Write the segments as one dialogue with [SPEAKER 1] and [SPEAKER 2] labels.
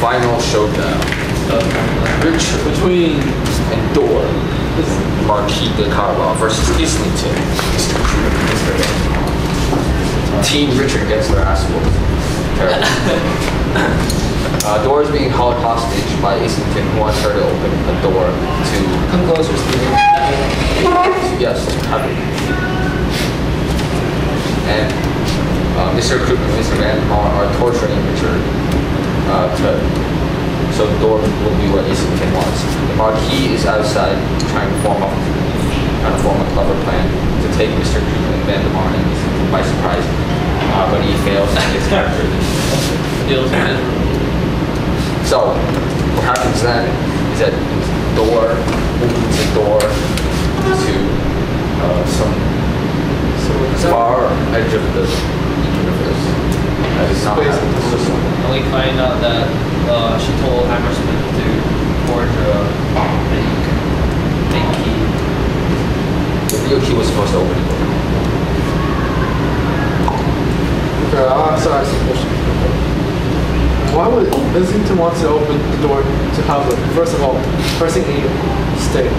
[SPEAKER 1] final showdown. Between Endor, Marquis de Carval versus Islington, Mr. Crew, Mr. Van. Team Richard gets their ass whooped. Terrible. Dor is being held hostage by Islington, who wants her to open a door to...
[SPEAKER 2] Come closer, Steven.
[SPEAKER 1] Yes, have it. And Mr. Crew and Mr. Van are torturing Richard so the door will be what Islington wants. The Marquis is outside trying to form a clever plan to take Mr. Crew and Van and Islington by surprise. But he fails and gets captured. So, what happens then is that Dor opens the door to some far edge of the universe. That is not happening.
[SPEAKER 2] And we find out that she told Hammersmith to forge a fake key.
[SPEAKER 1] The real key was supposed to open the door.
[SPEAKER 3] Okay, I'll ask a question. Why would Islington want to open the door to heaven? First of all, first thing he state,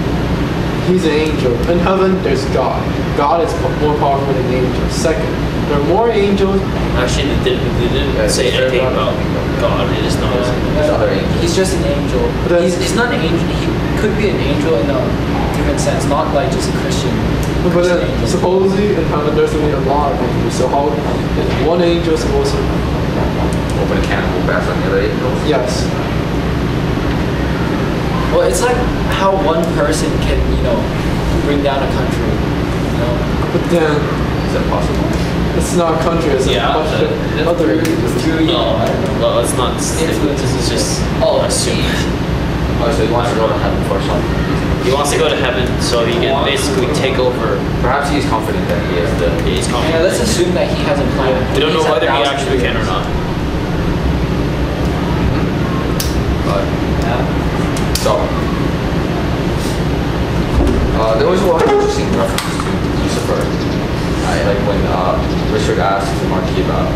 [SPEAKER 3] he's an angel. In heaven, there's God. God is more powerful than angels. Second, there are more angels.
[SPEAKER 4] Actually, they didn't say anything about God. They just know
[SPEAKER 2] he's just an angel. He's not an angel. He could be an angel in a different sense, not like just a Christian.
[SPEAKER 3] But then, supposedly in heaven, there's only a lot of angels. So how is one angel supposed to
[SPEAKER 1] open a can of bath on the other angels?
[SPEAKER 3] Yes.
[SPEAKER 2] Well, it's like how one person can, bring down a country.
[SPEAKER 3] But then,
[SPEAKER 1] is that possible?
[SPEAKER 3] It's not a country. It's a bunch of other.
[SPEAKER 4] Well, it's not. This is just assumed.
[SPEAKER 1] Oh, so he wants to go to heaven for something.
[SPEAKER 4] He wants to go to heaven so he can basically take over.
[SPEAKER 1] Perhaps he's confident that he has the.
[SPEAKER 4] He's confident.
[SPEAKER 2] Yeah, let's assume that he has a plan.
[SPEAKER 4] We don't know whether he actually can or not.
[SPEAKER 1] But so there was a lot of interesting references to Lucifer. Like when Richard asked the Marquis about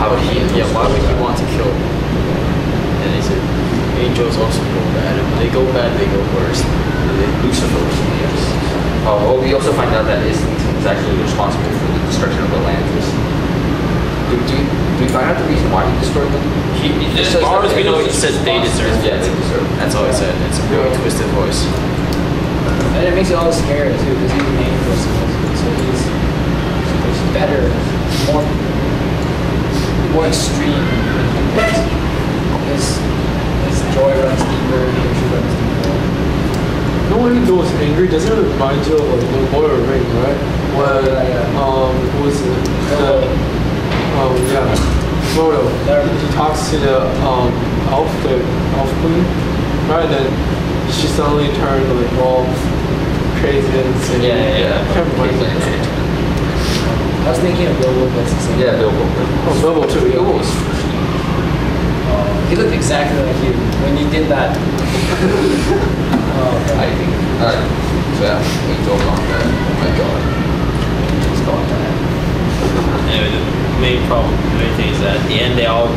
[SPEAKER 1] how would he,
[SPEAKER 4] why would he want to kill? And they said angels also go bad. And when they go bad, they go worse.
[SPEAKER 1] Lucifer, yes. Well, we also find out that Islington is actually responsible for the destruction of Atlantis. Do we find out the reason why he destroyed them?
[SPEAKER 4] As far as we know, he said they deserve it.
[SPEAKER 1] Yeah, they deserve it.
[SPEAKER 4] That's all he said. It's a really twisted voice.
[SPEAKER 2] And it makes it all scary too, because he's an angel, so he's better, more extreme. His joy runs deeper, the hatred runs deeper.
[SPEAKER 3] No, when he goes angry, doesn't it remind you of like the Lord of the Rings, right? When who was it? Frodo. He talks to the elf queen, right? And then she suddenly turned like all crazy and insane.
[SPEAKER 4] Yeah.
[SPEAKER 3] I can't remember.
[SPEAKER 2] I was thinking of Bilbo, but it's the same.
[SPEAKER 1] Yeah, Bilbo.
[SPEAKER 3] Oh, Bilbo too.
[SPEAKER 1] Bilbo was.
[SPEAKER 2] He looked exactly like you when you did that.
[SPEAKER 1] I think. Alright. So yeah, angels on that. Oh my god. He's gone bad.
[SPEAKER 4] Anyway, the main problem, the main thing is that at the end they all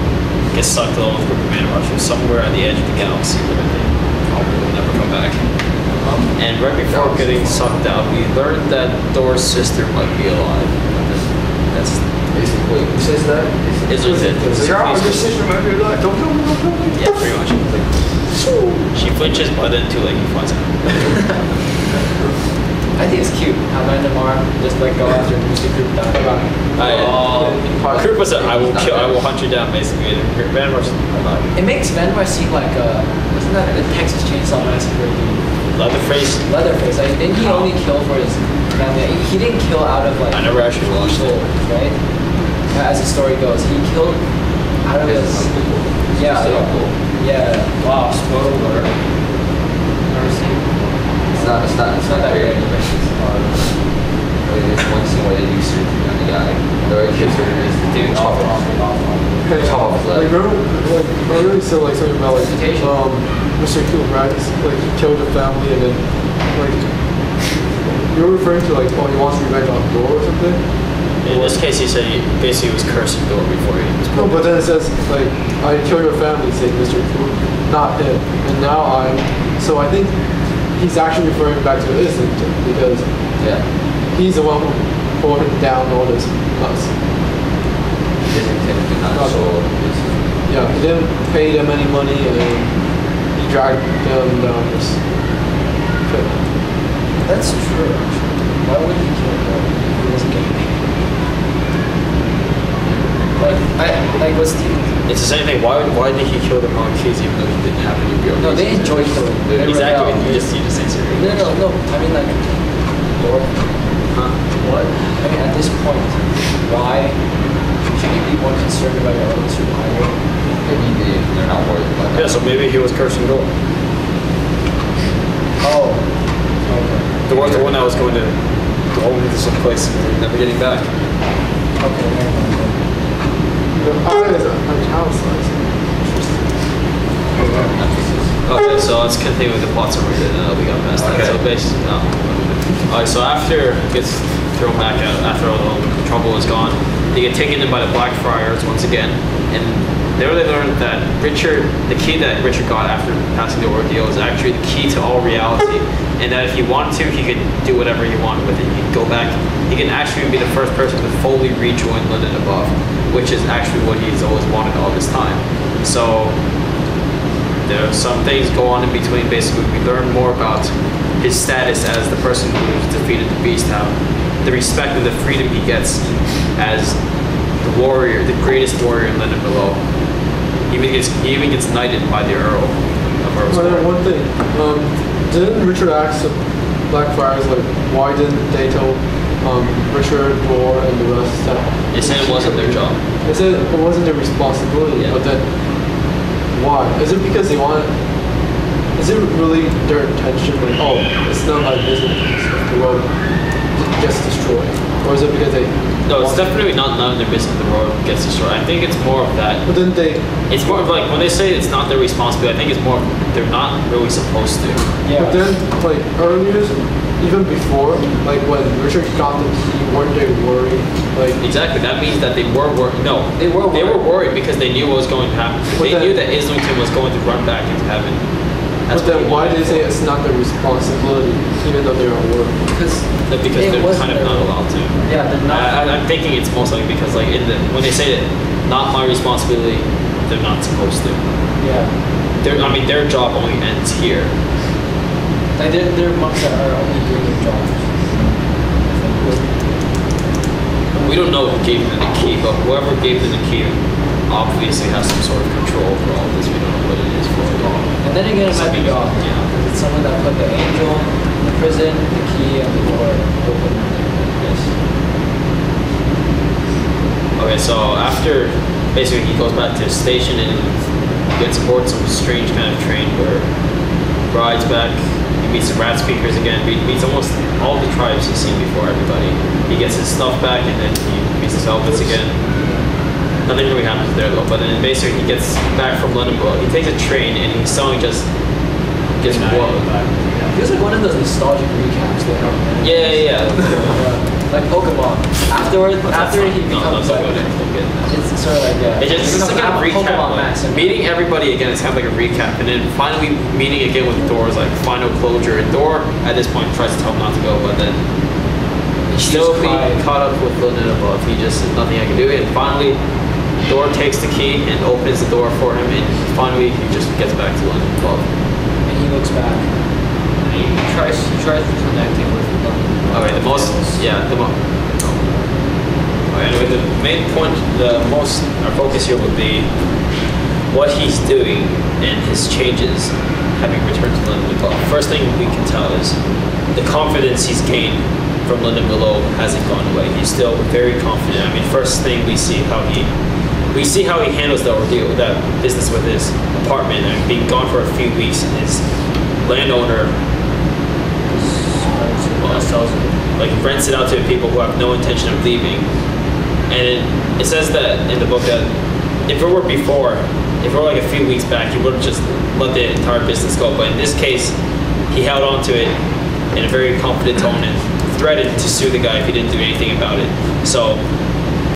[SPEAKER 4] get sucked along with Command Rush somewhere at the edge of the galaxy where they will never come back. And right before getting sucked out, we learned that Dor's sister might be alive. That's
[SPEAKER 1] basically. Who says that?
[SPEAKER 4] Islington.
[SPEAKER 1] Your sister might be alive. Don't kill me. Don't kill me.
[SPEAKER 4] Yeah, pretty much. She flinches, but then too late he finds out.
[SPEAKER 2] I think it's cute how Mandamar just like go after Mr. Group down.
[SPEAKER 4] Krupa said, I will hunt you down, basically. And Vanmar's alive.
[SPEAKER 2] It makes Vanmar seem like wasn't that the Texas Chainsaw Massacre dude?
[SPEAKER 4] Leatherface.
[SPEAKER 2] Leatherface. Like, didn't he only kill for his family? He didn't kill out of like.
[SPEAKER 4] I never actually watched it.
[SPEAKER 2] Right? As the story goes, he killed out of his. Yeah. Wow. Spoiler. Never seen.
[SPEAKER 1] It's not that great. There's one scene where they do surgery on the guy. The way kids are the dude chop off his leg.
[SPEAKER 3] I really said like something about like Mr. Cool, right? Like he killed the family and then like you're referring to like he wants revenge on Dor or something?
[SPEAKER 4] In this case, he said he basically was cursing Door before he was
[SPEAKER 3] No, but then it says, like, I kill your family, say Mr. Fu, not him. And now so I think he's actually referring back to Islington because
[SPEAKER 1] Yeah.
[SPEAKER 3] he's the one who holding down all this us.
[SPEAKER 1] Islington did not
[SPEAKER 3] Not
[SPEAKER 1] sold his.
[SPEAKER 3] Yeah, he didn't pay them any money and he dragged them down this pit.
[SPEAKER 2] That's true, actually. Why would he kill him if he wasn't getting paid? Like what's the...
[SPEAKER 4] It's the same thing. Why did he kill the Marquis even though he didn't have any real
[SPEAKER 2] No, they
[SPEAKER 4] reason?
[SPEAKER 2] enjoy killing. They
[SPEAKER 4] Exactly.
[SPEAKER 2] rebel.
[SPEAKER 4] You just answer.
[SPEAKER 2] No. I mean, like, Lord,
[SPEAKER 4] Huh?
[SPEAKER 2] what? I mean, at this point, why should you be more concerned about your own survival?
[SPEAKER 1] Maybe they're not worried about that.
[SPEAKER 4] Yeah, so maybe he was cursing Door.
[SPEAKER 2] Oh. Okay.
[SPEAKER 4] Door was the one that was going to go into some place and never getting back.
[SPEAKER 2] Okay, never mind.
[SPEAKER 3] The eye is italicized.
[SPEAKER 4] Okay, so let's continue with the plot summary then. We got past that.
[SPEAKER 1] Okay.
[SPEAKER 4] So basically, no. Alright, so after it gets thrown back out, after all the trouble is gone, they get taken in by the Blackfriars once again, and there they learn that the key that Richard got after passing the ordeal is actually the key to all reality, and that if he wanted to, he could do whatever he wanted with it. He could go back. He can actually be the first person to fully rejoin London Above, which is actually what he's always wanted all this time. So there are some things go on in between. Basically, we learn more about his status as the person who defeated the Beast, how the respect and the freedom he gets as the warrior, the greatest warrior in London Below. He even gets knighted by the Earl of
[SPEAKER 3] Well,
[SPEAKER 4] Earlscourt.
[SPEAKER 3] one thing, didn't Richard ask the Blackfriars, like, why didn't they tell Richard, Door, and the rest that...
[SPEAKER 4] They said it wasn't their job.
[SPEAKER 3] They said it wasn't their responsibility,
[SPEAKER 4] Yeah.
[SPEAKER 3] but then why? Is it because they want... Is it really their intention, like, oh, it's not my business if the road gets destroyed? Or is it because they...
[SPEAKER 4] No, it's
[SPEAKER 3] want-
[SPEAKER 4] definitely not none of their business if the road gets destroyed. I think it's more of that.
[SPEAKER 3] But then they...
[SPEAKER 4] It's more of like when they say it's not their responsibility. I think it's more of they're not really supposed to.
[SPEAKER 2] Yeah.
[SPEAKER 3] But then, like, earlier, even before, like, when Richard got the key, weren't they worried? Like,
[SPEAKER 4] Exactly. That means that they were worried. No,
[SPEAKER 2] They were
[SPEAKER 4] They were
[SPEAKER 2] worried.
[SPEAKER 4] worried because they knew what was going to happen.
[SPEAKER 3] But
[SPEAKER 4] They
[SPEAKER 3] then-
[SPEAKER 4] knew that Islington was going to run back into heaven. That's
[SPEAKER 3] but then
[SPEAKER 4] what
[SPEAKER 3] why did they say it's not their responsibility, even though they're at work?
[SPEAKER 2] Because
[SPEAKER 4] Because
[SPEAKER 2] it
[SPEAKER 4] they're
[SPEAKER 2] wasn't
[SPEAKER 4] kind of
[SPEAKER 2] their-
[SPEAKER 4] not allowed to.
[SPEAKER 2] Yeah, they're not.
[SPEAKER 4] I'm thinking it's most likely because like when they say that not my responsibility, they're not supposed to.
[SPEAKER 2] Yeah.
[SPEAKER 4] I mean, their job only ends here.
[SPEAKER 2] Like, they're monks that are only doing their jobs.
[SPEAKER 4] We don't know who gave them the key, but whoever gave them the key obviously has some sort of control over all this. We don't know what it is for.
[SPEAKER 2] And then again, it might be God.
[SPEAKER 4] Yeah.
[SPEAKER 2] Because it's someone that put the angel in the prison, the key, and the door open. Yes.
[SPEAKER 4] Okay, so after basically he goes back to his station and gets aboard some strange kind of train where he rides back. He meets the rat speakers again. He meets almost all the tribes he's seen before. Everybody. He gets his stuff back and then he meets his Elvis again. Nothing really happens there though. But then basically he gets back from London. He takes a train and he's suddenly just gets blown.
[SPEAKER 2] Feels like one of those nostalgic recaps they have. Man.
[SPEAKER 4] Yeah.
[SPEAKER 2] Like Pokemon. After he becomes
[SPEAKER 4] no,
[SPEAKER 2] like,
[SPEAKER 4] don't get that.
[SPEAKER 2] it's sort of like
[SPEAKER 4] It's just
[SPEAKER 2] becomes
[SPEAKER 4] like a recap.
[SPEAKER 2] Pokemon
[SPEAKER 4] Like,
[SPEAKER 2] Max.
[SPEAKER 4] meeting everybody again is kind of like a recap, and then finally meeting again with Thor's like final closure. And Thor at this point tries to tell him not to go, but then still being caught up with London Above. He just says nothing I can do. And finally, Thor takes the key and opens the door for him, and finally he just gets back to London Above.
[SPEAKER 2] And he looks back. And he tries reconnecting with them.
[SPEAKER 4] Okay, anyway, the main point, our focus here would be what he's doing and his changes having returned to London Above. First thing we can tell is the confidence he's gained from London Below hasn't gone away. He's still very confident. I mean, first thing we see how he handles the ordeal, that business with his apartment and being gone for a few weeks, and his landowner like rents it out to people who have no intention of leaving. And it says that in the book that if it were like a few weeks back, he would have just let the entire business go. But in this case, he held on to it in a very confident tone and threatened to sue the guy if he didn't do anything about it. So